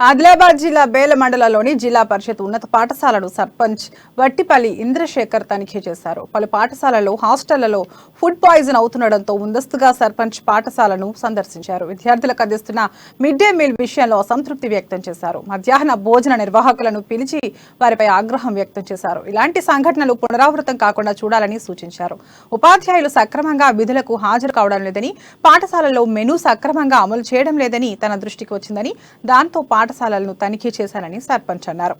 ఆదిలాబాద్ జిల్లా బేల మండలంలోని జిల్లా పరిషత్ ఉన్నత పాఠశాలను సర్పంచ్ వట్టిపల్లి ఇంద్రశేఖర్ తనిఖీ చేశారు. పలు పాఠశాలల్లో హాస్టళ్లలో ఫుడ్ పాయిజన్ అవుతుండటంతో ముందస్తుగా సర్పంచ్ పాఠశాలను సందర్శించారు. విద్యార్థులకు అందిస్తున్న మిడ్ డే మీల్ విషయంలో అసంతృప్తి వ్యక్తం చేశారు. మధ్యాహ్న భోజన నిర్వాహకులను పిలిచి వారిపై ఆగ్రహం వ్యక్తం చేశారు. ఇలాంటి సంఘటనలు పునరావృతం కాకుండా చూడాలని సూచించారు. ఉపాధ్యాయులు సక్రమంగా విధులకు హాజరు కావడం లేదని, పాఠశాలల్లో మెనూ సక్రమంగా అమలు చేయడం లేదని తన దృష్టికి వచ్చిందని, దాంతో పాఠశాలలను తనిఖీ చేశానని సర్పంచ్ అన్నారు.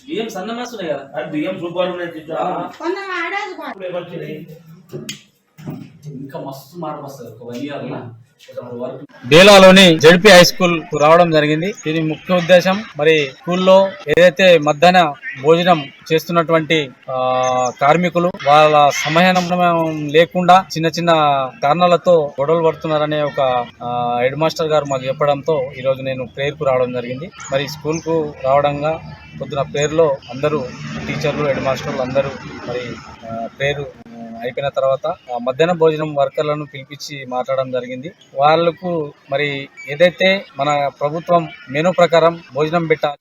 బియ్యం సన్నమాసున్నాయి కదా, అది బియ్యం సూపర్ ఇంకా మస్తు మార్పు వస్తుంది ఒక 1 year లా. బేలాలోని జడ్పీ హై స్కూల్ రావడం జరిగింది. దీని ముఖ్య ఉద్దేశం మరి స్కూల్లో ఏదైతే మధ్యాహ్న భోజనం చేస్తున్నటువంటి కార్మికులు వాళ్ళ సమయం లేకుండా చిన్న చిన్న కారణాలతో గొడవలు పడుతున్నారనే ఒక హెడ్ మాస్టర్ గారు మాకు చెప్పడంతో ఈ రోజు నేను ప్రేయర్ కు రావడం జరిగింది. మరి స్కూల్ కు రావడంగా పొద్దున ప్రేయర్ లో అందరూ టీచర్లు హెడ్ మాస్టర్లు అందరూ మరి ప్రేయర్ అయిపోయిన తర్వాత మధ్యాహ్న భోజనం వర్కర్లను పిలిపించి మాట్లాడడం జరిగింది. వాళ్లకు మరి ఏదైతే మన ప్రభుత్వం మెనూ ప్రకారం భోజనం పెట్టాలి